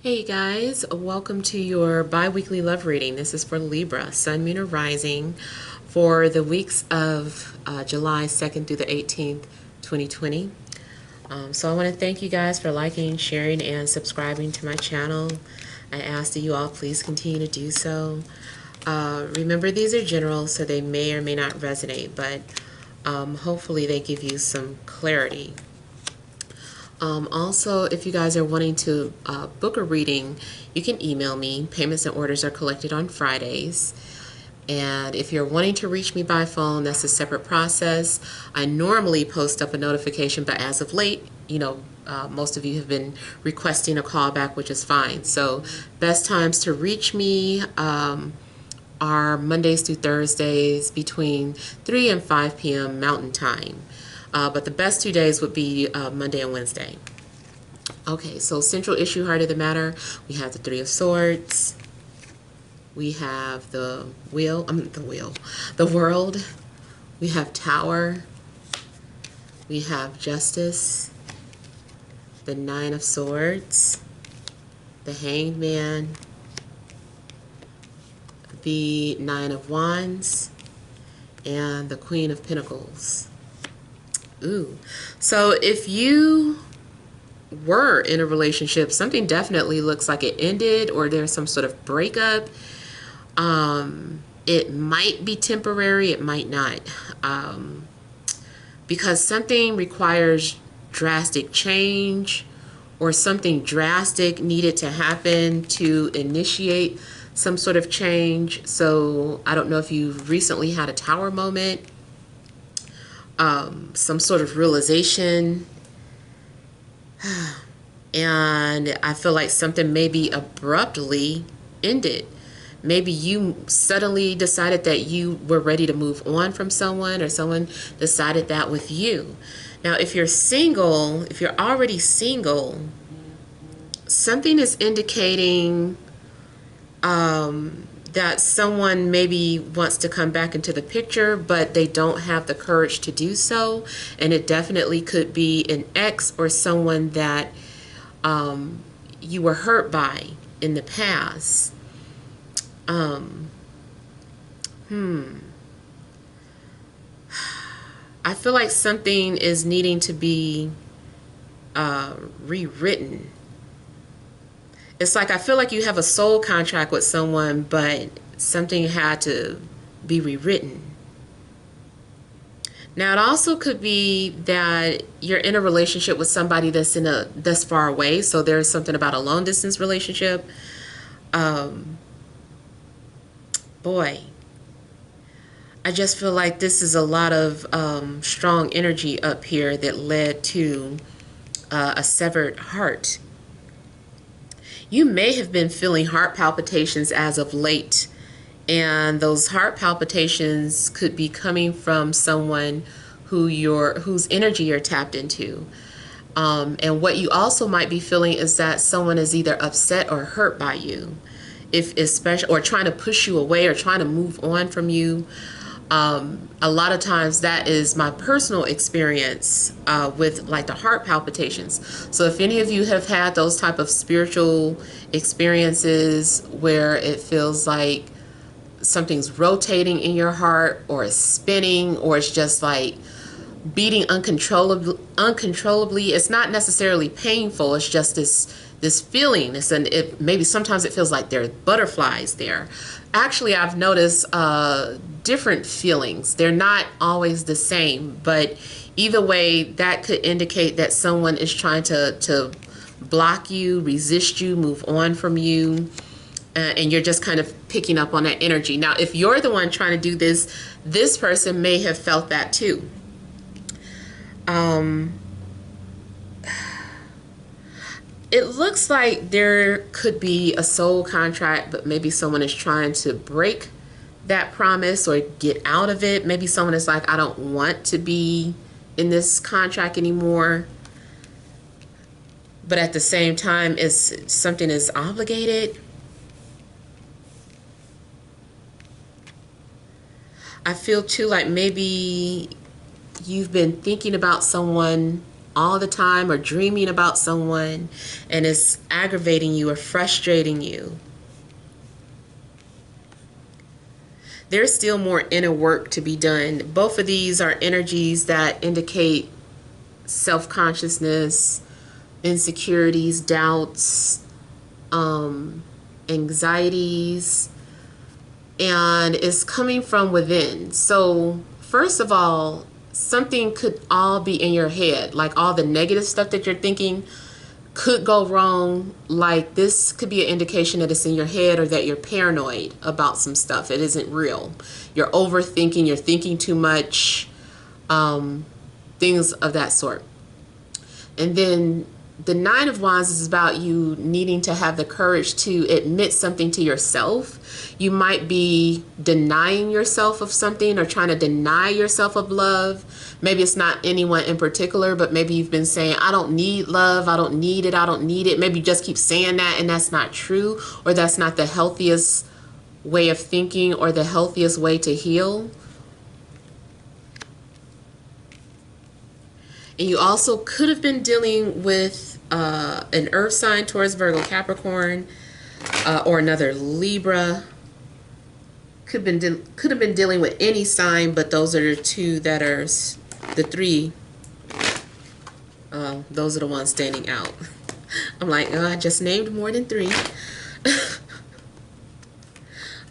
Hey guys, welcome to your bi-weekly love reading. This is for Libra, Sun, Moon, or Rising for the weeks of July 2nd through the 18th, 2020. So I want to thank you guys for liking, sharing, and subscribing to my channel. I ask that you all please continue to do so. Remember, these are general, so they may or may not resonate, but hopefully they give you some clarity. Also, if you guys are wanting to book a reading, you can email me. Payments and orders are collected on Fridays. And if you're wanting to reach me by phone, that's a separate process. I normally post up a notification, but as of late, most of you have been requesting a callback, which is fine. So best times to reach me are Mondays through Thursdays between 3 and 5 p.m. Mountain Time. But the best 2 days would be Monday and Wednesday. Okay, so central issue, heart of the matter, we have the Three of Swords. We have the the World. We have Tower. We have Justice. The Nine of Swords. The Hanged Man. The Nine of Wands. And the Queen of Pentacles. Ooh. So if you were in a relationship, something definitely looks like it ended or there's some sort of breakup. It might be temporary, it might not. Because something requires drastic change or something drastic needed to happen to initiate some sort of change. So I don't know if you've recently had a tower moment, some sort of realization, and I feel like something maybe abruptly ended. Maybe you suddenly decided that you were ready to move on from someone, or someone decided that with you. Now, if you're single, if you're already single, something is indicating that someone maybe wants to come back into the picture, but they don't have the courage to do so. And it definitely could be an ex or someone that you were hurt by in the past. I feel like something is needing to be rewritten. It's like I feel like you have a soul contract with someone, but something had to be rewritten. Now, it also could be that you're in a relationship with somebody that's far away. So there's something about a long distance relationship. Boy, I just feel like this is a lot of strong energy up here that led to a severed heart. You may have been feeling heart palpitations as of late, and those heart palpitations could be coming from someone whose energy you're tapped into. And what you also might be feeling is that someone is either upset or hurt by you, or trying to push you away or trying to move on from you. A lot of times that is my personal experience with like the heart palpitations. So if any of you have had those type of spiritual experiences where it feels like something's rotating in your heart, or it's spinning, or it's just like beating uncontrollably, it's not necessarily painful. It's just this feeling. Maybe sometimes it feels like there are butterflies there. Actually, I've noticed different feelings. They're not always the same, but either way, that could indicate that someone is trying to block you, resist you, move on from you, and you're just kind of picking up on that energy. Now, if you're the one trying to do this, this person may have felt that too. It looks like there could be a soul contract, but maybe someone is trying to break that promise or get out of it. Maybe someone is like, I don't want to be in this contract anymore. But at the same time, something is obligated. I feel too like maybe you've been thinking about someone all the time or dreaming about someone and it's aggravating you or frustrating you. There's still more inner work to be done. Both of these are energies that indicate self-consciousness, insecurities, doubts, anxieties, and it's coming from within. So first of all, something could all be in your head, like all the negative stuff that you're thinking could go wrong. Like this could be an indication that it's in your head or that you're paranoid about some stuff. It isn't real. You're overthinking, you're thinking too much, things of that sort. And then the Nine of Wands is about you needing to have the courage to admit something to yourself. You might be denying yourself of something or trying to deny yourself of love. Maybe it's not anyone in particular, but maybe you've been saying, I don't need love, I don't need it, I don't need it. Maybe you just keep saying that and that's not true, or that's not the healthiest way of thinking or the healthiest way to heal. And you also could have been dealing with an earth sign, Taurus, Virgo, Capricorn, or another Libra. Could have been dealing with any sign, but those are the two that are the three. Those are the ones standing out. I'm like, oh, I just named more than three.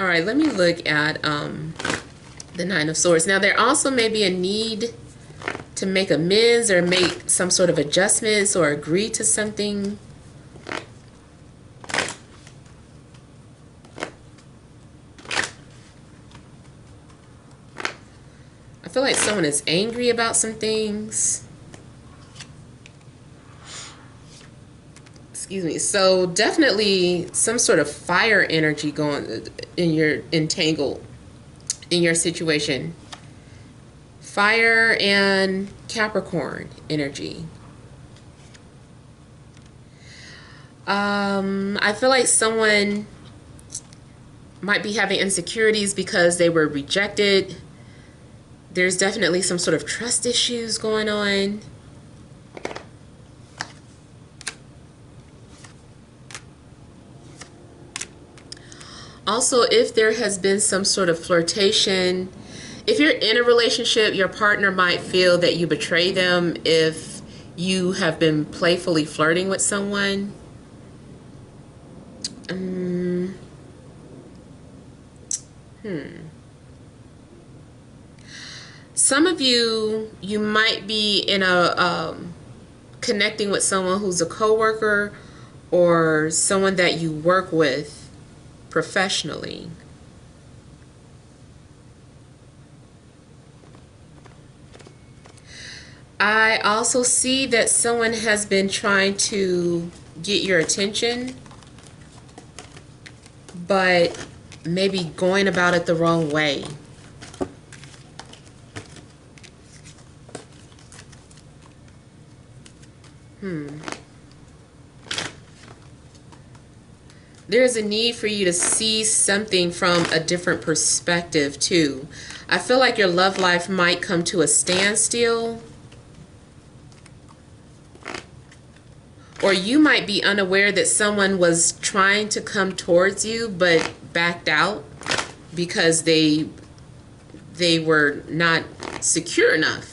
All right, let me look at the Nine of Swords. Now, there also may be a need to make amends or make some sort of adjustments or agree to something. I feel like someone is angry about some things. Excuse me. So definitely some sort of fire energy going in your entangled in your situation. Fire and Capricorn energy. I feel like someone might be having insecurities because they were rejected. There's definitely some sort of trust issues going on. Also, if there has been some sort of flirtation, if you're in a relationship, your partner might feel that you betray them if you have been playfully flirting with someone. Some of you might be in a connecting with someone who's a coworker or someone that you work with professionally. I also see that someone has been trying to get your attention, but maybe going about it the wrong way. There's a need for you to see something from a different perspective too. I feel like your love life might come to a standstill. Or you might be unaware that someone was trying to come towards you but backed out because they were not secure enough.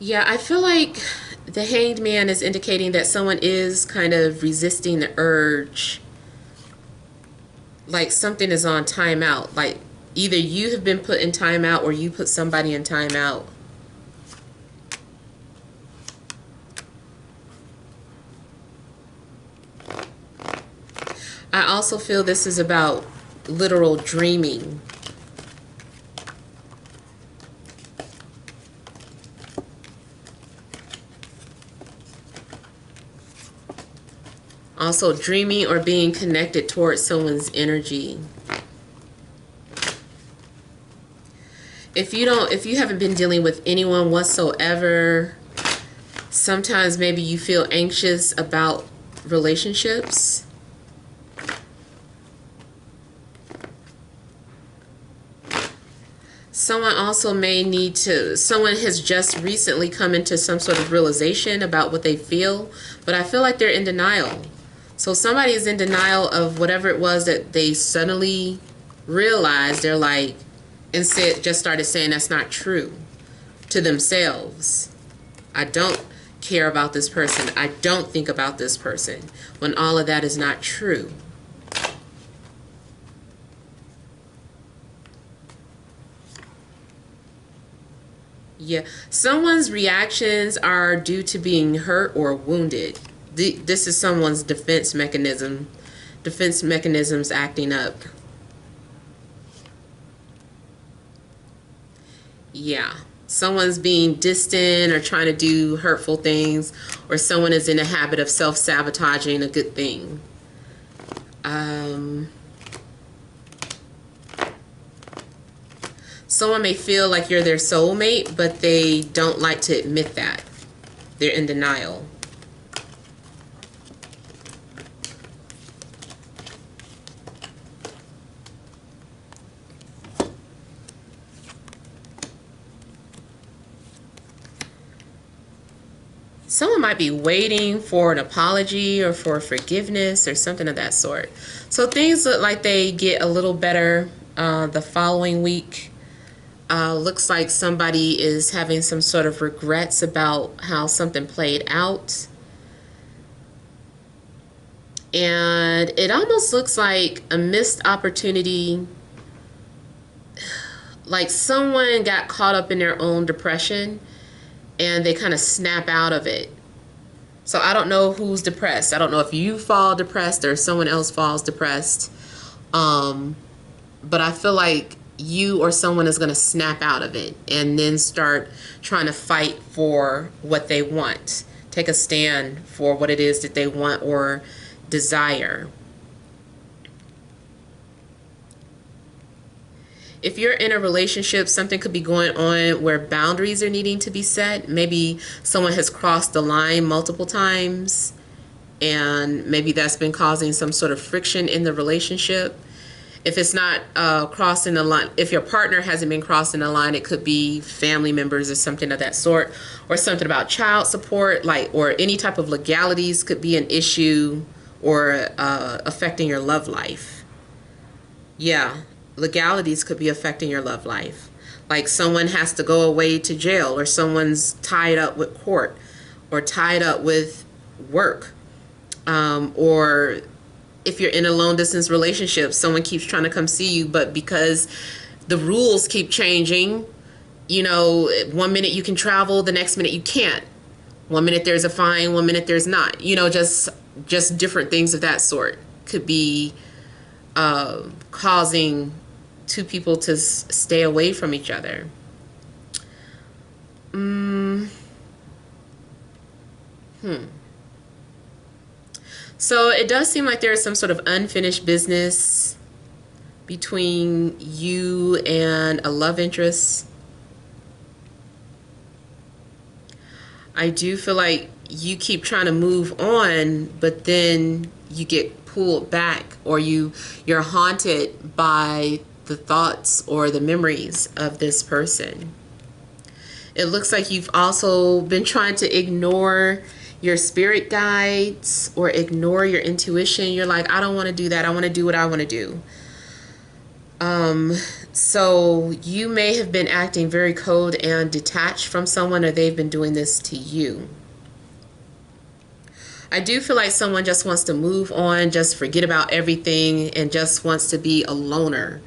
Yeah, I feel like the Hanged Man is indicating that someone is kind of resisting the urge. Like something is on timeout. Like either you have been put in timeout or you put somebody in timeout. I also feel this is about literal dreaming. Also dreaming or being connected towards someone's energy. If you haven't been dealing with anyone whatsoever, Sometimes maybe you feel anxious about relationships. Someone also may need to, someone has just recently come into some sort of realization about what they feel, but I feel like they're in denial. So somebody is in denial of whatever it was that they suddenly realized. They're like, and said, just started saying that's not true to themselves. I don't care about this person. I don't think about this person, when all of that is not true. Yeah, someone's reactions are due to being hurt or wounded. This is someone's defense mechanisms acting up. Yeah, someone's being distant or trying to do hurtful things, or someone is in a habit of self-sabotaging a good thing. Someone may feel like you're their soulmate, but they don't like to admit that. They're in denial. Someone might be waiting for an apology or for forgiveness or something of that sort. So things look like they get a little better the following week. Looks like somebody is having some sort of regrets about how something played out. And it almost looks like a missed opportunity. Like someone got caught up in their own depression and they kind of snap out of it. So I don't know who's depressed. I don't know if you fall depressed or someone else falls depressed. But I feel like you or someone is going to snap out of it and then start trying to fight for what they want. Take a stand for what it is that they want or desire. If you're in a relationship, something could be going on where boundaries are needing to be set. Maybe someone has crossed the line multiple times, and maybe that's been causing some sort of friction in the relationship. If it's not crossing the line, if your partner hasn't been crossing the line, it could be family members or something of that sort, or something about child support, or any type of legalities could be an issue, or affecting your love life. Yeah, legalities could be affecting your love life. Like someone has to go away to jail, or someone's tied up with court, or tied up with work, or if you're in a long distance relationship, someone keeps trying to come see you, but because the rules keep changing, 1 minute you can travel, the next minute you can't. 1 minute there's a fine, 1 minute there's not. Just different things of that sort could be causing two people to stay away from each other. So it does seem like there is some sort of unfinished business between you and a love interest. I do feel like you keep trying to move on, but then you get pulled back, or you're haunted by the thoughts or the memories of this person. It looks like you've also been trying to ignore your spirit guides or ignore your intuition. You're like, I don't want to do that. I want to do what I want to do. So you may have been acting very cold and detached from someone, or they've been doing this to you. I do feel like someone just wants to move on, just forget about everything, and just wants to be a loner.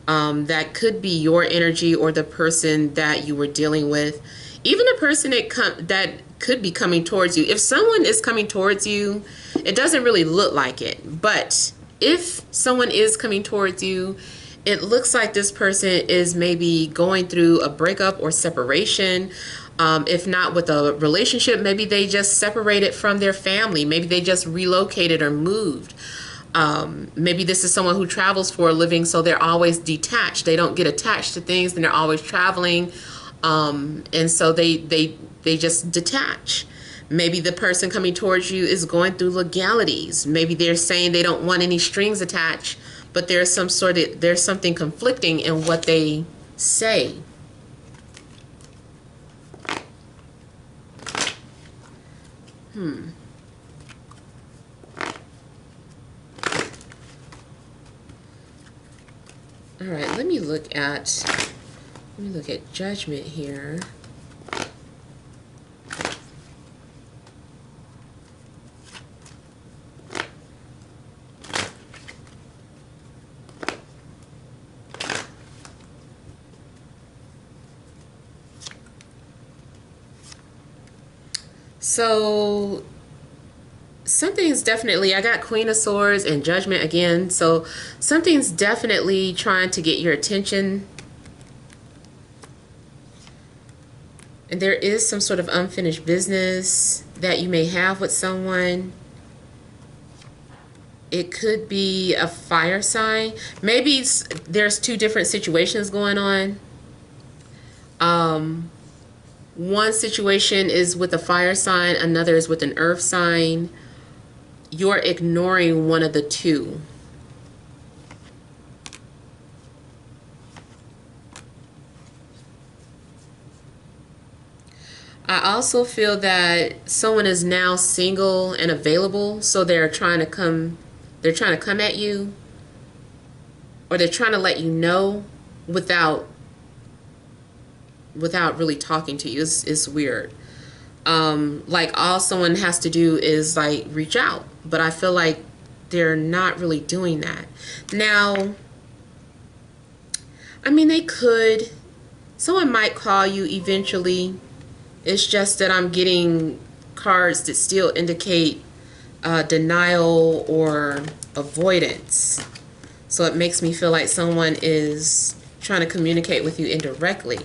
That could be your energy, or the person that you were dealing with. Even a person that could be coming towards you. If someone is coming towards you, it doesn't really look like it. But if someone is coming towards you, it looks like this person is maybe going through a breakup or separation. If not with a relationship, maybe they just separated from their family. Maybe they just relocated or moved. Maybe this is someone who travels for a living, so they're always detached. They don't get attached to things, and they're always traveling. And so they just detach. Maybe the person coming towards you is going through legalities. Maybe they're saying they don't want any strings attached, but there's something conflicting in what they say. All right, let me look at judgment here. So something's definitely, I got Queen of Swords and Judgment again. So something's definitely trying to get your attention. And there is some sort of unfinished business that you may have with someone. It could be a fire sign. Maybe there's two different situations going on. One situation is with a fire sign, another is with an earth sign. You're ignoring one of the two. I also feel that someone is now single and available, so they're trying to come at you, or they're trying to let you know without really talking to you. It's weird. Like all someone has to do is like reach out, but I feel like they're not really doing that. Now, I mean, they could. Someone might call you eventually. It's just that I'm getting cards that still indicate denial or avoidance. So it makes me feel like someone is trying to communicate with you indirectly.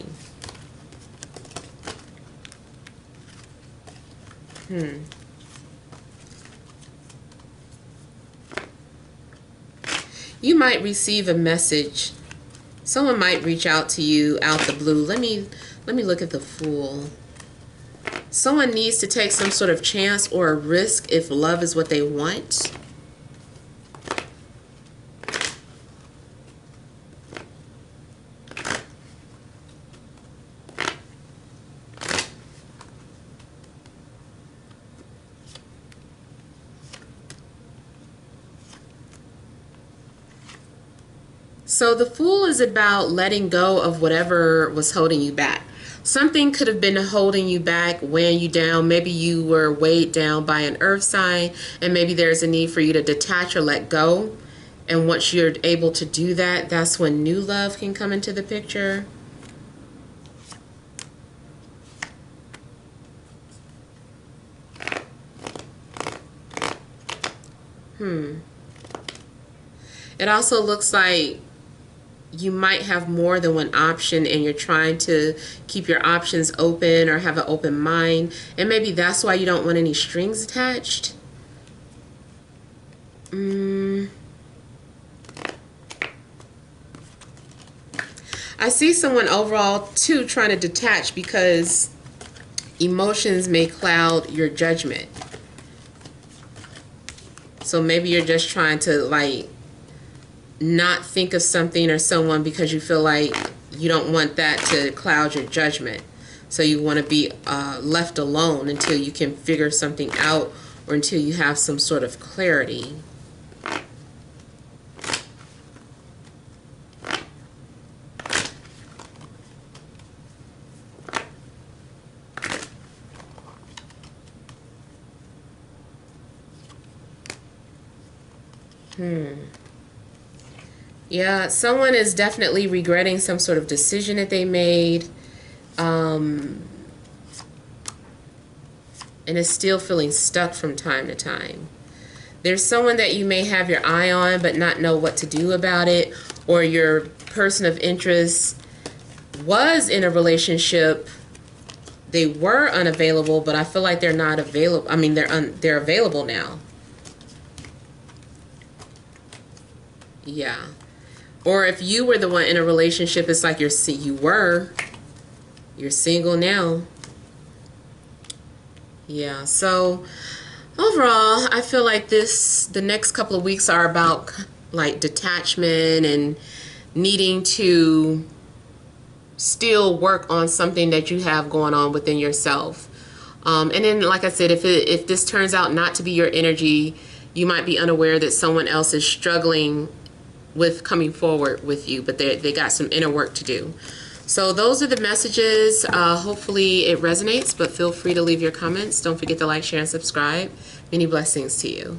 You might receive a message. Someone might reach out to you out the blue. Let me look at the Fool. Someone needs to take some sort of chance or a risk if love is what they want. So the Fool is about letting go of whatever was holding you back. Something could have been holding you back, weighing you down. Maybe you were weighed down by an earth sign, and maybe there's a need for you to detach or let go. And once you're able to do that, that's when new love can come into the picture. It also looks like you might have more than one option, and you're trying to keep your options open or have an open mind, and maybe that's why you don't want any strings attached. I see someone overall too trying to detach because emotions may cloud your judgment. So maybe you're just trying to like not think of something or someone because you feel like you don't want that to cloud your judgment. So you want to be left alone until you can figure something out or until you have some sort of clarity. Yeah, someone is definitely regretting some sort of decision that they made, and is still feeling stuck from time to time. There's someone that you may have your eye on but not know what to do about it, or your person of interest was in a relationship. They were unavailable, but I feel like they're not available. I mean, they're available now. Yeah. Or if you were the one in a relationship, it's like you're single now. Yeah, so overall, I feel like the next couple of weeks are about like detachment and needing to still work on something that you have going on within yourself. And then, like I said, if this turns out not to be your energy, you might be unaware that someone else is struggling with coming forward with you, but they got some inner work to do. So those are the messages. Hopefully it resonates, but feel free to leave your comments. Don't forget to like, share, and subscribe. Many blessings to you.